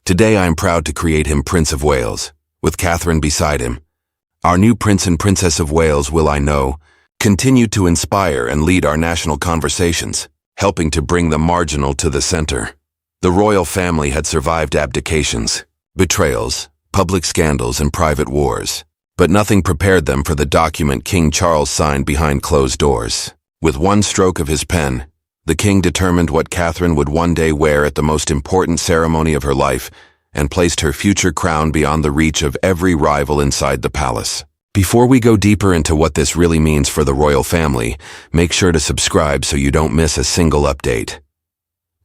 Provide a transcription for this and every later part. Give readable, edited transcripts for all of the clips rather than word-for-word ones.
Today I am proud to create him Prince of Wales, with Catherine beside him. Our new Prince and Princess of Wales will, I know, continue to inspire and lead our national conversations, helping to bring the marginal to the center. The royal family had survived abdications, betrayals, public scandals, and private wars, but nothing prepared them for the document King Charles signed behind closed doors. With one stroke of his pen, the king determined what Catherine would one day wear at the most important ceremony of her life and placed her future crown beyond the reach of every rival inside the palace. Before we go deeper into what this really means for the royal family, make sure to subscribe so you don't miss a single update.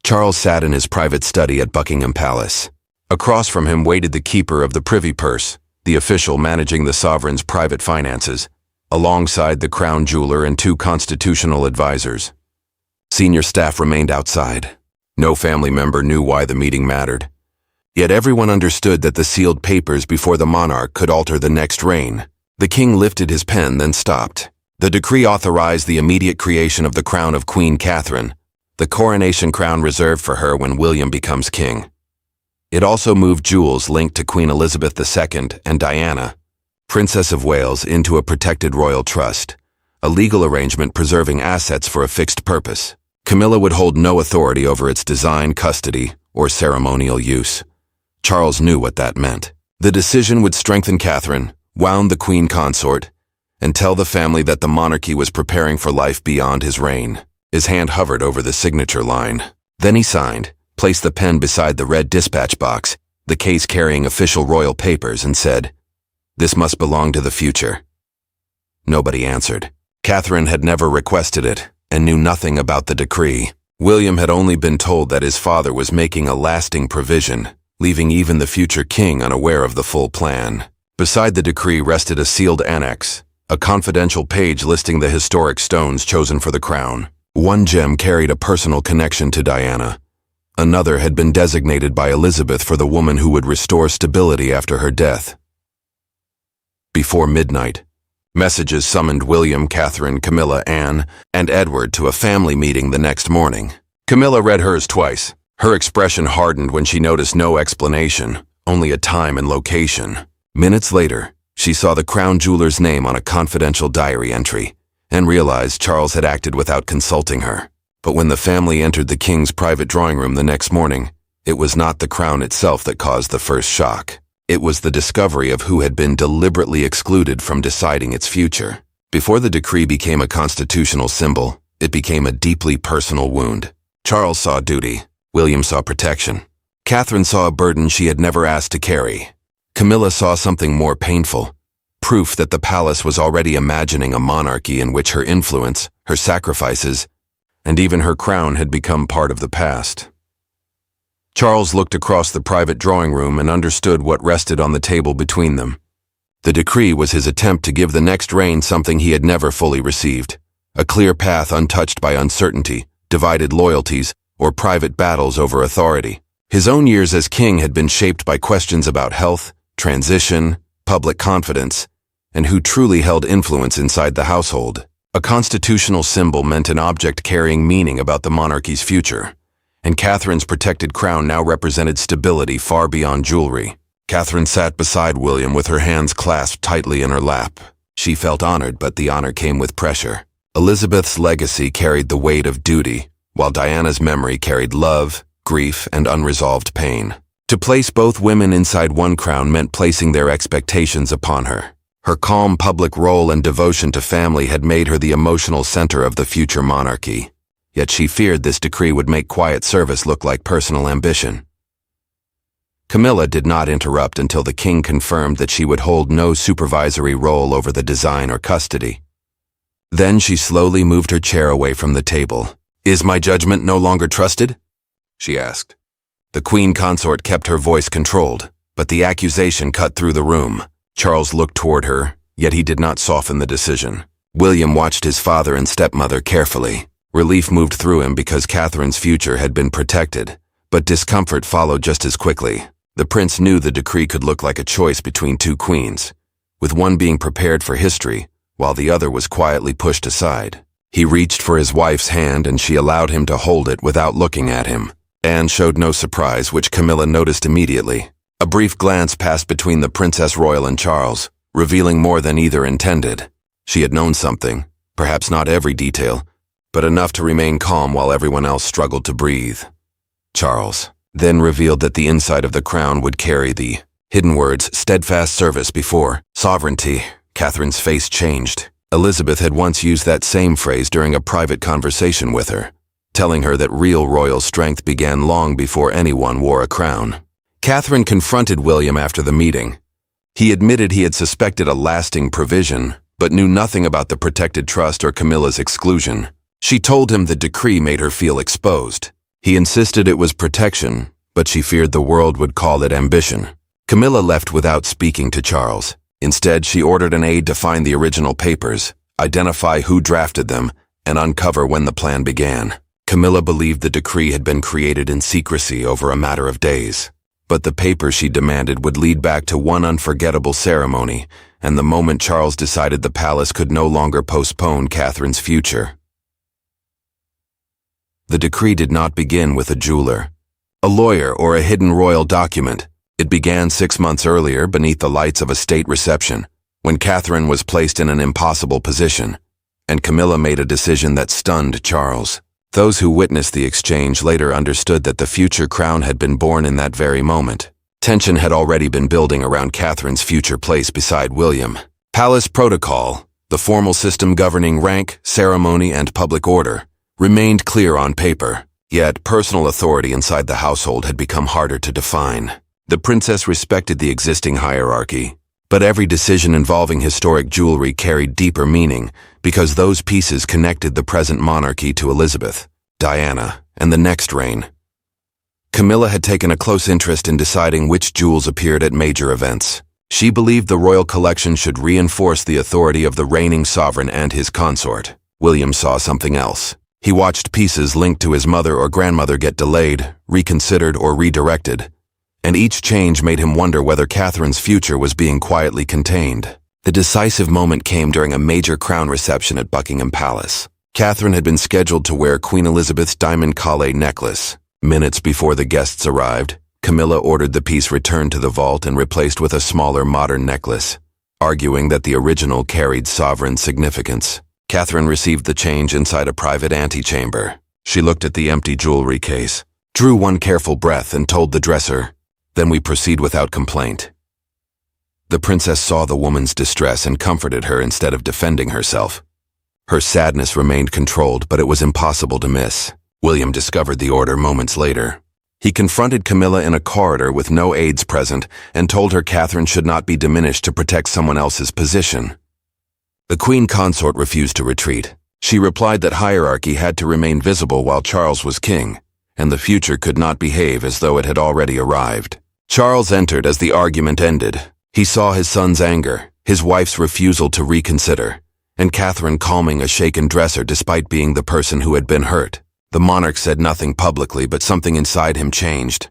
Charles sat in his private study at Buckingham Palace. Across from him waited the keeper of the privy purse, the official managing the sovereign's private finances, alongside the crown jeweler and two constitutional advisors. Senior staff remained outside. No family member knew why the meeting mattered. Yet everyone understood that the sealed papers before the monarch could alter the next reign. The king lifted his pen, then stopped. The decree authorized the immediate creation of the crown of Queen Catherine, the coronation crown reserved for her when William becomes king. It also moved jewels linked to Queen Elizabeth II and Diana, Princess of Wales, into a protected royal trust, a legal arrangement preserving assets for a fixed purpose. Camilla would hold no authority over its design, custody, or ceremonial use. Charles knew what that meant. The decision would strengthen Catherine, wound the queen consort, and tell the family that the monarchy was preparing for life beyond his reign. His hand hovered over the signature line. Then he signed, placed the pen beside the red dispatch box, the case carrying official royal papers, and said, "This must belong to the future." Nobody answered. Catherine had never requested it and knew nothing about the decree. William had only been told that his father was making a lasting provision, leaving even the future king unaware of the full plan. Beside the decree rested a sealed annex, a confidential page listing the historic stones chosen for the crown. One gem carried a personal connection to Diana. Another had been designated by Elizabeth for the woman who would restore stability after her death. Before midnight, messages summoned William, Catherine, Camilla, Anne, and Edward to a family meeting the next morning. Camilla read hers twice. Her expression hardened when she noticed no explanation, only a time and location. Minutes later, she saw the crown jeweler's name on a confidential diary entry and realized Charles had acted without consulting her. But when the family entered the king's private drawing room the next morning, it was not the crown itself that caused the first shock. It was the discovery of who had been deliberately excluded from deciding its future. Before the decree became a constitutional symbol, it became a deeply personal wound. Charles saw duty. William saw protection. Catherine saw a burden she had never asked to carry. Camilla saw something more painful, proof that the palace was already imagining a monarchy in which her influence, her sacrifices, and even her crown had become part of the past. Charles looked across the private drawing room and understood what rested on the table between them. The decree was his attempt to give the next reign something he had never fully received, a clear path untouched by uncertainty, divided loyalties, or private battles over authority. His own years as king had been shaped by questions about health, transition, public confidence, and who truly held influence inside the household. A constitutional symbol meant an object carrying meaning about the monarchy's future, and Catherine's protected crown now represented stability far beyond jewelry. Catherine sat beside William with her hands clasped tightly in her lap. She felt honored, but the honor came with pressure. Elizabeth's legacy carried the weight of duty, while Diana's memory carried love, grief, and unresolved pain. To place both women inside one crown meant placing their expectations upon her. Her calm public role and devotion to family had made her the emotional center of the future monarchy. Yet she feared this decree would make quiet service look like personal ambition. Camilla did not interrupt until the king confirmed that she would hold no supervisory role over the design or custody. Then she slowly moved her chair away from the table. "Is my judgment no longer trusted?" she asked. The queen consort kept her voice controlled, but the accusation cut through the room. Charles looked toward her, yet he did not soften the decision. William watched his father and stepmother carefully. Relief moved through him because Catherine's future had been protected, but discomfort followed just as quickly. The prince knew the decree could look like a choice between two queens, with one being prepared for history, while the other was quietly pushed aside. He reached for his wife's hand and she allowed him to hold it without looking at him. Anne showed no surprise, which Camilla noticed immediately. A brief glance passed between the Princess Royal and Charles, revealing more than either intended. She had known something, perhaps not every detail, but enough to remain calm while everyone else struggled to breathe. Charles then revealed that the inside of the crown would carry the hidden words, steadfast service before sovereignty. Catherine's face changed. Elizabeth had once used that same phrase during a private conversation with her, telling her that real royal strength began long before anyone wore a crown. Catherine confronted William after the meeting. He admitted he had suspected a lasting provision, but knew nothing about the protected trust or Camilla's exclusion. She told him the decree made her feel exposed. He insisted it was protection, but she feared the world would call it ambition. Camilla left without speaking to Charles. Instead, she ordered an aide to find the original papers, identify who drafted them, and uncover when the plan began. Camilla believed the decree had been created in secrecy over a matter of days. But the paper she demanded would lead back to one unforgettable ceremony, and the moment Charles decided the palace could no longer postpone Catherine's future. The decree did not begin with a jeweler, a lawyer, or a hidden royal document. It began 6 months earlier beneath the lights of a state reception, when Catherine was placed in an impossible position, and Camilla made a decision that stunned Charles. Those who witnessed the exchange later understood that the future crown had been born in that very moment. Tension had already been building around Catherine's future place beside William. Palace protocol, the formal system governing rank, ceremony, and public order, remained clear on paper, yet personal authority inside the household had become harder to define. The princess respected the existing hierarchy, but every decision involving historic jewelry carried deeper meaning because those pieces connected the present monarchy to Elizabeth, Diana, and the next reign. Camilla had taken a close interest in deciding which jewels appeared at major events. She believed the royal collection should reinforce the authority of the reigning sovereign and his consort. William saw something else. He watched pieces linked to his mother or grandmother get delayed, reconsidered, or redirected, and each change made him wonder whether Catherine's future was being quietly contained. The decisive moment came during a major crown reception at Buckingham Palace. Catherine had been scheduled to wear Queen Elizabeth's diamond collet necklace. Minutes before the guests arrived, Camilla ordered the piece returned to the vault and replaced with a smaller modern necklace, arguing that the original carried sovereign significance. Catherine received the change inside a private antechamber. She looked at the empty jewelry case, drew one careful breath, and told the dresser, "Then we proceed without complaint." The princess saw the woman's distress and comforted her instead of defending herself. Her sadness remained controlled, but it was impossible to miss. William discovered the order moments later. He confronted Camilla in a corridor with no aides present and told her Catherine should not be diminished to protect someone else's position. The queen consort refused to retreat. She replied that hierarchy had to remain visible while Charles was king, and the future could not behave as though it had already arrived. Charles entered as the argument ended. He saw his son's anger, his wife's refusal to reconsider, and Catherine calming a shaken dresser despite being the person who had been hurt. The monarch said nothing publicly, but something inside him changed.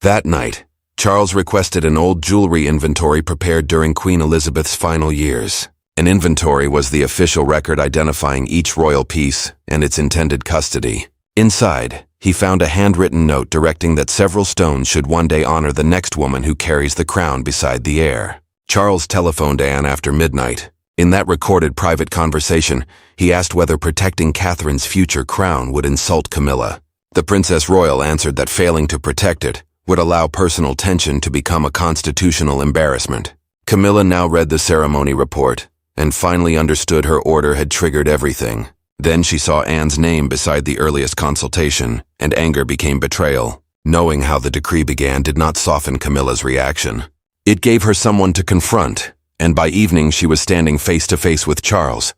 That night, Charles requested an old jewelry inventory prepared during Queen Elizabeth's final years. An inventory was the official record identifying each royal piece and its intended custody. Inside, he found a handwritten note directing that several stones should one day honor the next woman who carries the crown beside the heir. Charles telephoned Anne after midnight. In that recorded private conversation, he asked whether protecting Catherine's future crown would insult Camilla. The Princess Royal answered that failing to protect it would allow personal tension to become a constitutional embarrassment. Camilla now read the ceremony report and finally understood her order had triggered everything. Then she saw Anne's name beside the earliest consultation, and anger became betrayal. Knowing how the decree began did not soften Camilla's reaction. It gave her someone to confront, and by evening she was standing face to face with Charles,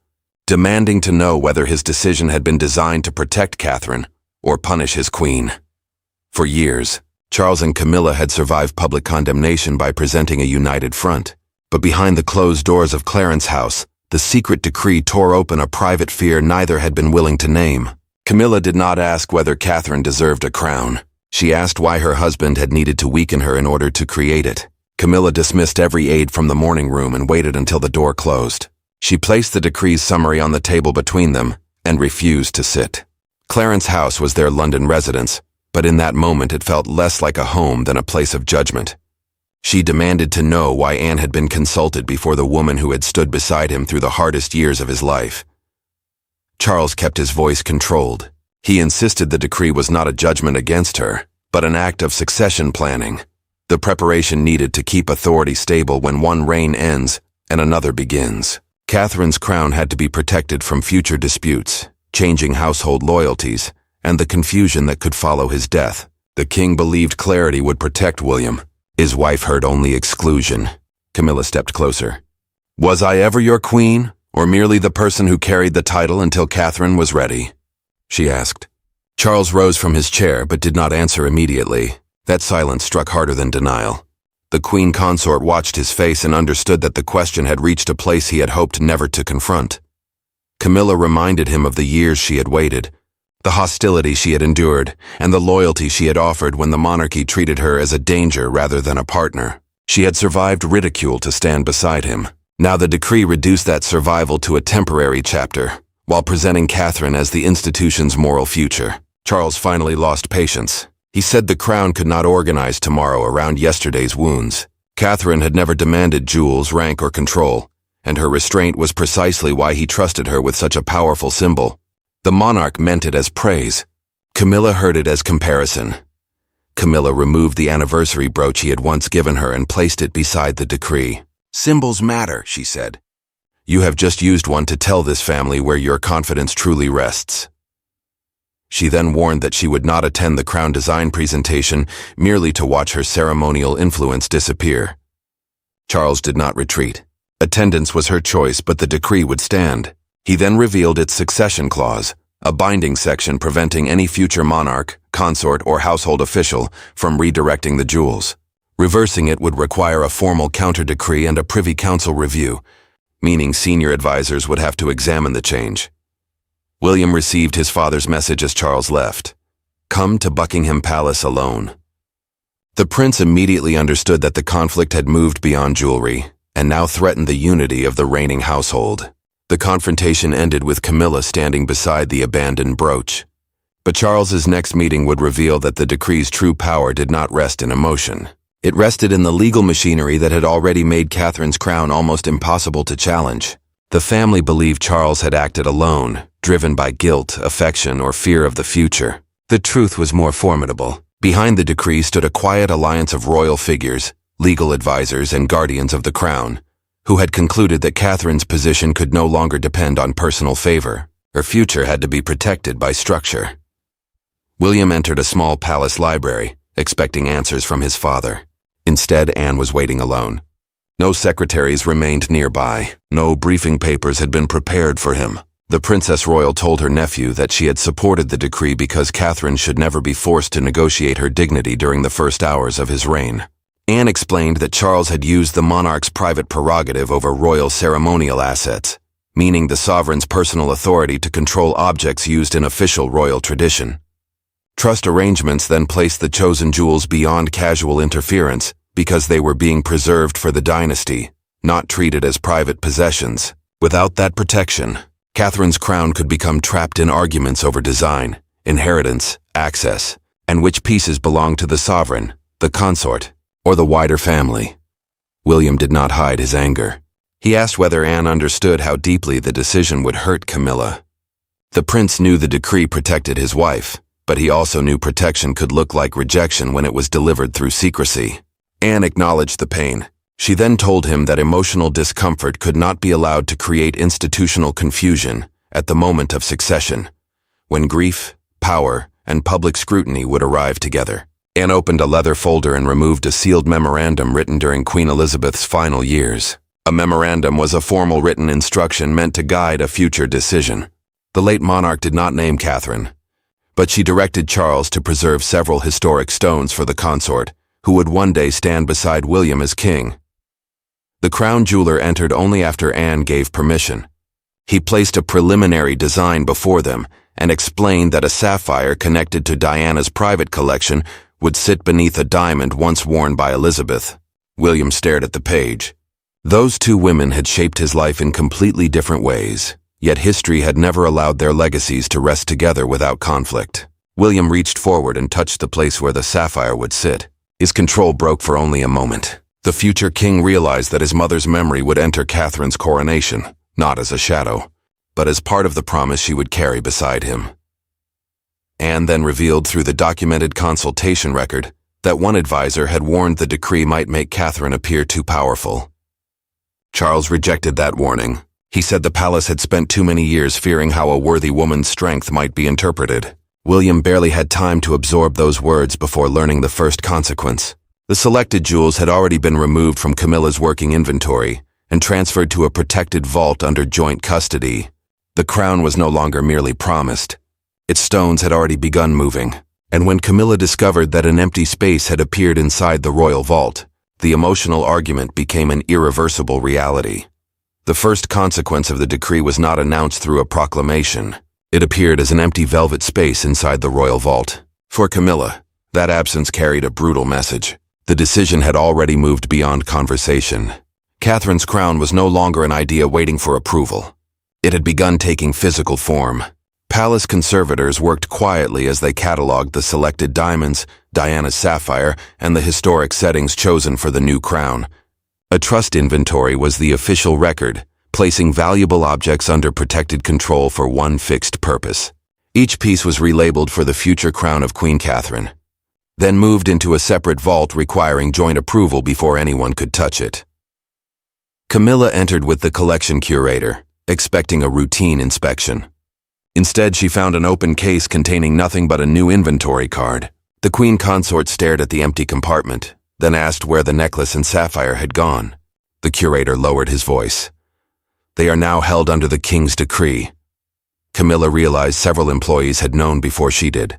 demanding to know whether his decision had been designed to protect Catherine or punish his queen. For years, Charles and Camilla had survived public condemnation by presenting a united front. But behind the closed doors of Clarence House, the secret decree tore open a private fear neither had been willing to name. Camilla did not ask whether Catherine deserved a crown. She asked why her husband had needed to weaken her in order to create it. Camilla dismissed every aide from the morning room and waited until the door closed. She placed the decree's summary on the table between them and refused to sit. Clarence House was their London residence, but in that moment it felt less like a home than a place of judgment. She demanded to know why Anne had been consulted before the woman who had stood beside him through the hardest years of his life. Charles kept his voice controlled. He insisted the decree was not a judgment against her, but an act of succession planning, the preparation needed to keep authority stable when one reign ends and another begins. Catherine's crown had to be protected from future disputes, changing household loyalties, and the confusion that could follow his death. The king believed clarity would protect William. His wife heard only exclusion. Camilla stepped closer. "Was I ever your queen, or merely the person who carried the title until Catherine was ready?" she asked. Charles rose from his chair but did not answer immediately. That silence struck harder than denial. The queen consort watched his face and understood that the question had reached a place he had hoped never to confront. Camilla reminded him of the years she had waited, the hostility she had endured, and the loyalty she had offered when the monarchy treated her as a danger rather than a partner. She had survived ridicule to stand beside him. Now the decree reduced that survival to a temporary chapter, while presenting Catherine as the institution's moral future. Charles finally lost patience. He said the crown could not organize tomorrow around yesterday's wounds. Catherine had never demanded jewels, rank, or control, and her restraint was precisely why he trusted her with such a powerful symbol. The monarch meant it as praise. Camilla heard it as comparison. Camilla removed the anniversary brooch he had once given her and placed it beside the decree. "Symbols matter," she said. "You have just used one to tell this family where your confidence truly rests." She then warned that she would not attend the crown design presentation merely to watch her ceremonial influence disappear. Charles did not retreat. Attendance was her choice, but the decree would stand. He then revealed its succession clause, a binding section preventing any future monarch, consort, or household official from redirecting the jewels. Reversing it would require a formal counter-decree and a Privy Council review, meaning senior advisors would have to examine the change. William received his father's message as Charles left. "Come to Buckingham Palace alone." The prince immediately understood that the conflict had moved beyond jewelry and now threatened the unity of the reigning household. The confrontation ended with Camilla standing beside the abandoned brooch. But Charles's next meeting would reveal that the decree's true power did not rest in emotion. It rested in the legal machinery that had already made Catherine's crown almost impossible to challenge. The family believed Charles had acted alone, driven by guilt, affection, or fear of the future. The truth was more formidable. Behind the decree stood a quiet alliance of royal figures, legal advisors, and guardians of the crown, who had concluded that Catherine's position could no longer depend on personal favor. Her future had to be protected by structure. William entered a small palace library, expecting answers from his father. Instead, Anne was waiting alone. No secretaries remained nearby. No briefing papers had been prepared for him. The Princess Royal told her nephew that she had supported the decree because Catherine should never be forced to negotiate her dignity during the first hours of his reign. Anne explained that Charles had used the monarch's private prerogative over royal ceremonial assets, meaning the sovereign's personal authority to control objects used in official royal tradition. Trust arrangements then placed the chosen jewels beyond casual interference because they were being preserved for the dynasty, not treated as private possessions. Without that protection, Catherine's crown could become trapped in arguments over design, inheritance, access, and which pieces belonged to the sovereign, the consort, or the wider family. William did not hide his anger. He asked whether Anne understood how deeply the decision would hurt Camilla. The prince knew the decree protected his wife, but he also knew protection could look like rejection when it was delivered through secrecy. Anne acknowledged the pain. She then told him that emotional discomfort could not be allowed to create institutional confusion at the moment of succession, when grief, power, and public scrutiny would arrive together. Anne opened a leather folder and removed a sealed memorandum written during Queen Elizabeth's final years. A memorandum was a formal written instruction meant to guide a future decision. The late monarch did not name Catherine, but she directed Charles to preserve several historic stones for the consort, who would one day stand beside William as king. The crown jeweler entered only after Anne gave permission. He placed a preliminary design before them and explained that a sapphire connected to Diana's private collection would sit beneath a diamond once worn by Elizabeth. William stared at the page. Those two women had shaped his life in completely different ways, yet history had never allowed their legacies to rest together without conflict. William reached forward and touched the place where the sapphire would sit. His control broke for only a moment. The future king realized that his mother's memory would enter Catherine's coronation, not as a shadow, but as part of the promise she would carry beside him. Anne then revealed through the documented consultation record that one advisor had warned the decree might make Catherine appear too powerful. Charles rejected that warning. He said the palace had spent too many years fearing how a worthy woman's strength might be interpreted. William barely had time to absorb those words before learning the first consequence. The selected jewels had already been removed from Camilla's working inventory and transferred to a protected vault under joint custody. The crown was no longer merely promised. Its stones had already begun moving, and when Camilla discovered that an empty space had appeared inside the royal vault, the emotional argument became an irreversible reality. The first consequence of the decree was not announced through a proclamation. It appeared as an empty velvet space inside the royal vault. For Camilla, that absence carried a brutal message. The decision had already moved beyond conversation. Catherine's crown was no longer an idea waiting for approval. It had begun taking physical form. Palace conservators worked quietly as they cataloged the selected diamonds, Diana's sapphire, and the historic settings chosen for the new crown. A trust inventory was the official record, placing valuable objects under protected control for one fixed purpose. Each piece was relabeled for the future crown of Queen Catherine, then moved into a separate vault requiring joint approval before anyone could touch it. Camilla entered with the collection curator, expecting a routine inspection. Instead, she found an open case containing nothing but a new inventory card. The queen consort stared at the empty compartment, then asked where the necklace and sapphire had gone. The curator lowered his voice. "They are now held under the king's decree." Camilla realized several employees had known before she did.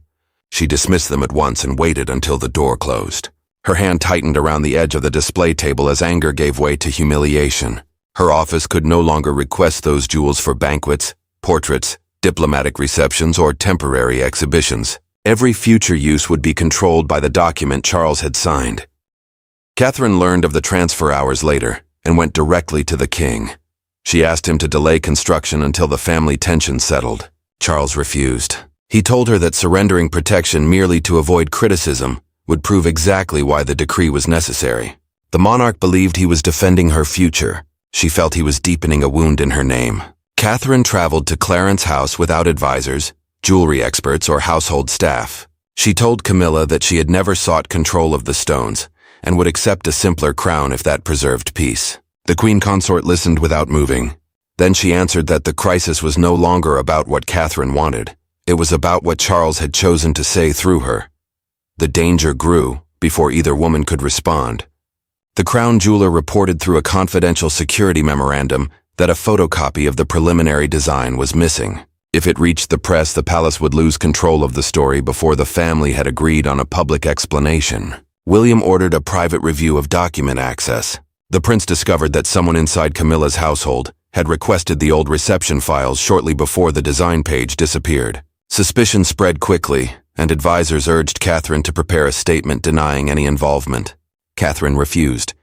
She dismissed them at once and waited until the door closed. Her hand tightened around the edge of the display table as anger gave way to humiliation. Her office could no longer request those jewels for banquets, portraits, diplomatic receptions, or temporary exhibitions. Every future use would be controlled by the document Charles had signed. Catherine learned of the transfer hours later and went directly to the king. She asked him to delay construction until the family tension settled. Charles refused. He told her that surrendering protection merely to avoid criticism would prove exactly why the decree was necessary. The monarch believed he was defending her future. She felt he was deepening a wound in her name. Catherine traveled to Clarence's house without advisors, jewelry experts, or household staff. She told Camilla that she had never sought control of the stones and would accept a simpler crown if that preserved peace. The queen consort listened without moving. Then she answered that the crisis was no longer about what Catherine wanted. It was about what Charles had chosen to say through her. The danger grew before either woman could respond. The crown jeweler reported through a confidential security memorandum that a photocopy of the preliminary design was missing. If it reached the press, the palace would lose control of the story before the family had agreed on a public explanation. William ordered a private review of document access. The prince discovered that someone inside Camilla's household had requested the old reception files shortly before the design page disappeared. Suspicion spread quickly, and advisors urged Catherine to prepare a statement denying any involvement. Catherine refused.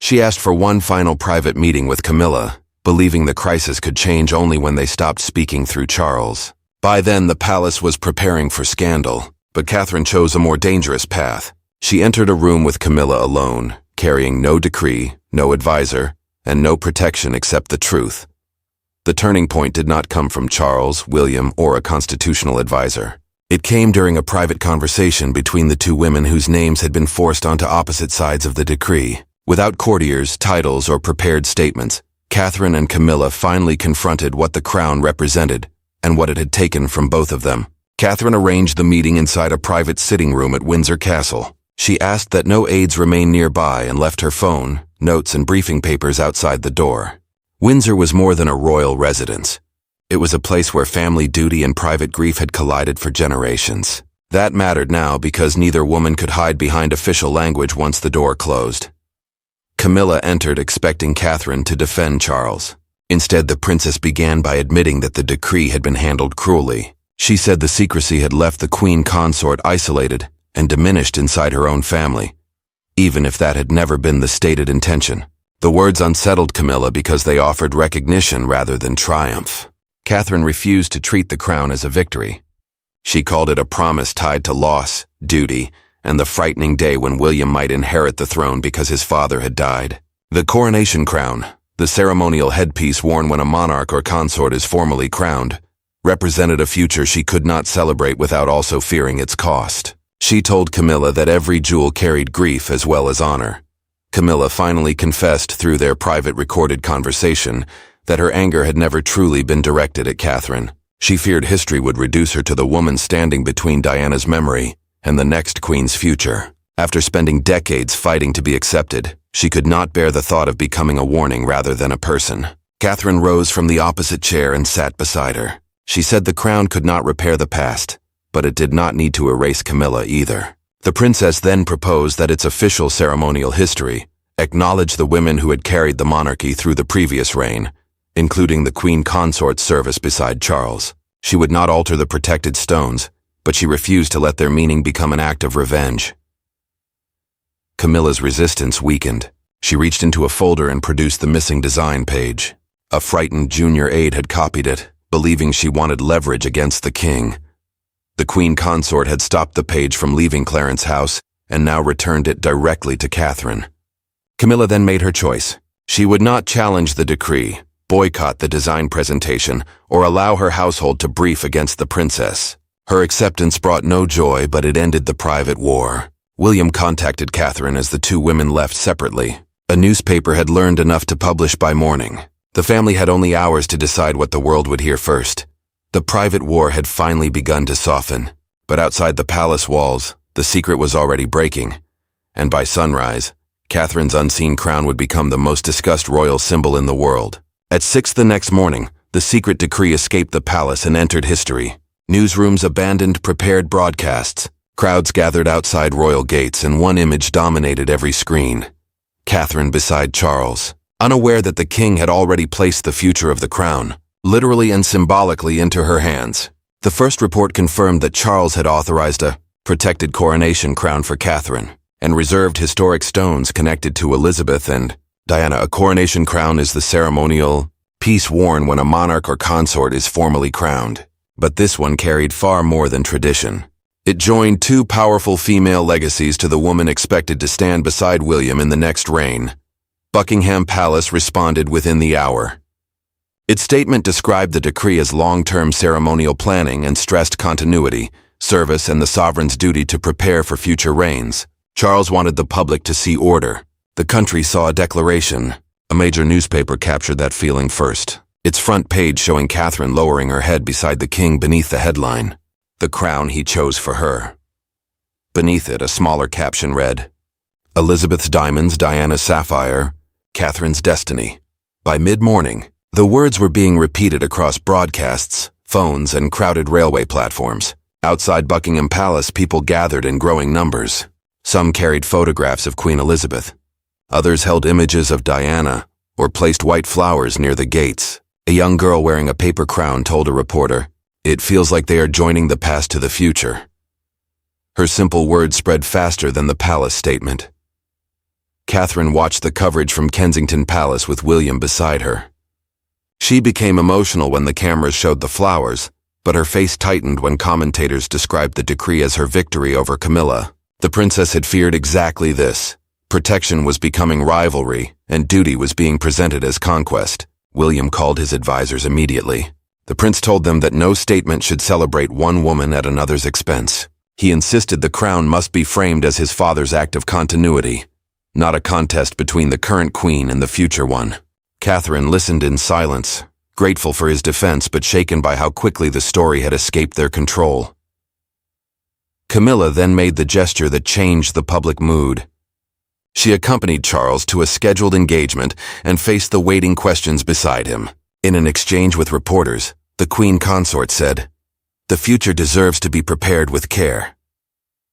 She asked for one final private meeting with Camilla, believing the crisis could change only when they stopped speaking through Charles. By then, the palace was preparing for scandal, but Catherine chose a more dangerous path. She entered a room with Camilla alone, carrying no decree, no advisor, and no protection except the truth. The turning point did not come from Charles, William, or a constitutional advisor. It came during a private conversation between the two women whose names had been forced onto opposite sides of the decree. Without courtiers, titles, or prepared statements, Catherine and Camilla finally confronted what the crown represented and what it had taken from both of them. Catherine arranged the meeting inside a private sitting room at Windsor Castle. She asked that no aides remain nearby and left her phone, notes, and briefing papers outside the door. Windsor was more than a royal residence. It was a place where family duty and private grief had collided for generations. That mattered now because neither woman could hide behind official language once the door closed. Camilla entered expecting Catherine to defend Charles. Instead, the princess began by admitting that the decree had been handled cruelly. She said the secrecy had left the queen consort isolated and diminished inside her own family, even if that had never been the stated intention. The words unsettled Camilla because they offered recognition rather than triumph. Catherine refused to treat the crown as a victory. She called it a promise tied to loss, duty, and the frightening day when William might inherit the throne because his father had died. The coronation crown, the ceremonial headpiece worn when a monarch or consort is formally crowned, represented a future she could not celebrate without also fearing its cost. She told Camilla that every jewel carried grief as well as honor. Camilla finally confessed through their private recorded conversation that her anger had never truly been directed at Catherine. She feared history would reduce her to the woman standing between Diana's memory and the next queen's future. After spending decades fighting to be accepted, she could not bear the thought of becoming a warning rather than a person. Catherine rose from the opposite chair and sat beside her. She said the crown could not repair the past, but it did not need to erase Camilla either. The princess then proposed that its official ceremonial history acknowledge the women who had carried the monarchy through the previous reign, including the queen consort's service beside Charles. She would not alter the protected stones, but she refused to let their meaning become an act of revenge. Camilla's resistance weakened. She reached into a folder and produced the missing design page. A frightened junior aide had copied it, believing she wanted leverage against the king. The queen consort had stopped the page from leaving Clarence's house and now returned it directly to Catherine. Camilla then made her choice. She would not challenge the decree, boycott the design presentation, or allow her household to brief against the princess. Her acceptance brought no joy, but it ended the private war. William contacted Catherine as the two women left separately. A newspaper had learned enough to publish by morning. The family had only hours to decide what the world would hear first. The private war had finally begun to soften, but outside the palace walls, the secret was already breaking. And by sunrise, Catherine's unseen crown would become the most discussed royal symbol in the world. At 6 the next morning, the secret decree escaped the palace and entered history. Newsrooms abandoned prepared broadcasts. Crowds gathered outside royal gates, and one image dominated every screen. Catherine beside Charles, unaware that the king had already placed the future of the crown, literally and symbolically, into her hands. The first report confirmed that Charles had authorized a protected coronation crown for Catherine, and reserved historic stones connected to Elizabeth and Diana. A coronation crown is the ceremonial piece worn when a monarch or consort is formally crowned. But this one carried far more than tradition. It joined two powerful female legacies to the woman expected to stand beside William in the next reign. Buckingham Palace responded within the hour. Its statement described the decree as long-term ceremonial planning and stressed continuity, service, and the sovereign's duty to prepare for future reigns. Charles wanted the public to see order. The country saw a declaration. A major newspaper captured that feeling first, its front page showing Catherine lowering her head beside the king beneath the headline, "The crown he chose for her." Beneath it, a smaller caption read, "Elizabeth's diamonds, Diana's sapphire, Catherine's destiny." By mid-morning, the words were being repeated across broadcasts, phones, and crowded railway platforms. Outside Buckingham Palace, people gathered in growing numbers. Some carried photographs of Queen Elizabeth. Others held images of Diana or placed white flowers near the gates. A young girl wearing a paper crown told a reporter, "It feels like they are joining the past to the future." Her simple words spread faster than the palace statement. Catherine watched the coverage from Kensington Palace with William beside her. She became emotional when the cameras showed the flowers, but her face tightened when commentators described the decree as her victory over Camilla. The princess had feared exactly this. Protection was becoming rivalry, and duty was being presented as conquest. William called his advisors immediately. The prince told them that no statement should celebrate one woman at another's expense. He insisted the crown must be framed as his father's act of continuity, not a contest between the current queen and the future one. Catherine listened in silence, grateful for his defense but shaken by how quickly the story had escaped their control. Camilla then made the gesture that changed the public mood. She accompanied Charles to a scheduled engagement and faced the waiting questions beside him. In an exchange with reporters, the queen consort said, "The future deserves to be prepared with care."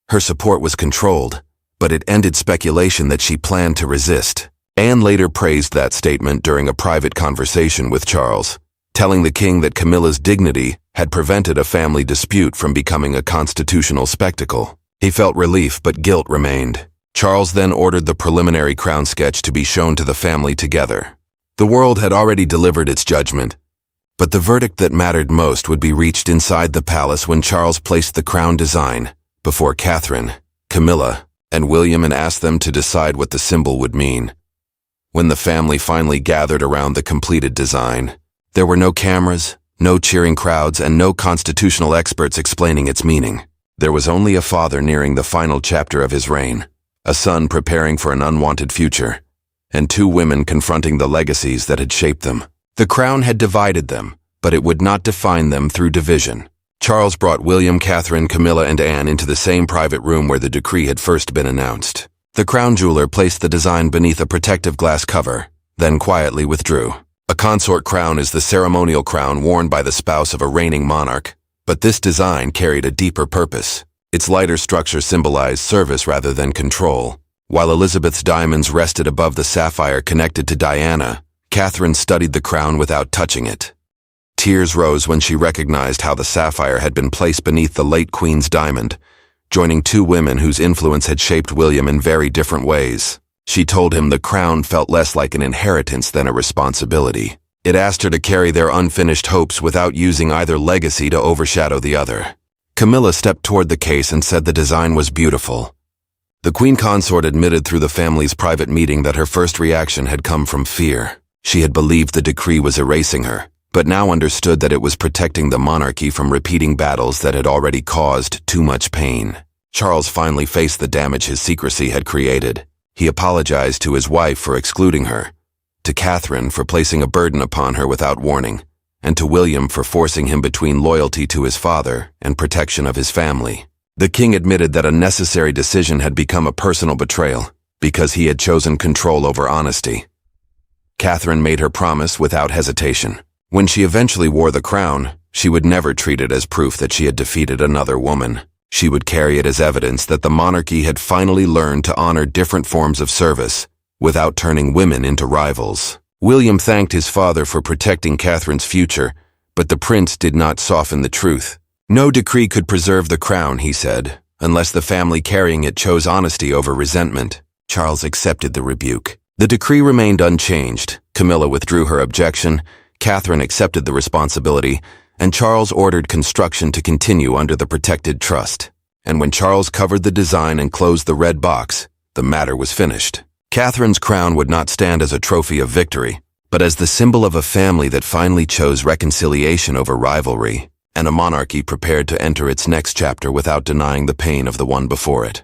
Her support was controlled, but it ended speculation that she planned to resist. Anne later praised that statement during a private conversation with Charles, telling the king that Camilla's dignity had prevented a family dispute from becoming a constitutional spectacle. He felt relief, but guilt remained. Charles then ordered the preliminary crown sketch to be shown to the family together. The world had already delivered its judgment. But the verdict that mattered most would be reached inside the palace when Charles placed the crown design before Catherine, Camilla, and William and asked them to decide what the symbol would mean. When the family finally gathered around the completed design, there were no cameras, no cheering crowds, and no constitutional experts explaining its meaning. There was only a father nearing the final chapter of his reign, a son preparing for an unwanted future, and two women confronting the legacies that had shaped them. The crown had divided them, but it would not define them through division. Charles brought William, Catherine, Camilla, and Anne into the same private room where the decree had first been announced. The crown jeweler placed the design beneath a protective glass cover, then quietly withdrew. A consort crown is the ceremonial crown worn by the spouse of a reigning monarch, but this design carried a deeper purpose. Its lighter structure symbolized service rather than control. While Elizabeth's diamonds rested above the sapphire connected to Diana, Catherine studied the crown without touching it. Tears rose when she recognized how the sapphire had been placed beneath the late Queen's diamond, joining two women whose influence had shaped William in very different ways. She told him the crown felt less like an inheritance than a responsibility. It asked her to carry their unfinished hopes without using either legacy to overshadow the other. Camilla stepped toward the case and said the design was beautiful. The Queen Consort admitted through the family's private meeting that her first reaction had come from fear. She had believed the decree was erasing her, but now understood that it was protecting the monarchy from repeating battles that had already caused too much pain. Charles finally faced the damage his secrecy had created. He apologized to his wife for excluding her, to Catherine for placing a burden upon her without warning, and to William for forcing him between loyalty to his father and protection of his family. The king admitted that a necessary decision had become a personal betrayal, because he had chosen control over honesty. Catherine made her promise without hesitation. When she eventually wore the crown, she would never treat it as proof that she had defeated another woman. She would carry it as evidence that the monarchy had finally learned to honor different forms of service, without turning women into rivals. William thanked his father for protecting Catherine's future, but the prince did not soften the truth. No decree could preserve the crown, he said, unless the family carrying it chose honesty over resentment. Charles accepted the rebuke. The decree remained unchanged. Camilla withdrew her objection, Catherine accepted the responsibility, and Charles ordered construction to continue under the protected trust. And when Charles covered the design and closed the red box, the matter was finished. Catherine's crown would not stand as a trophy of victory, but as the symbol of a family that finally chose reconciliation over rivalry, and a monarchy prepared to enter its next chapter without denying the pain of the one before it.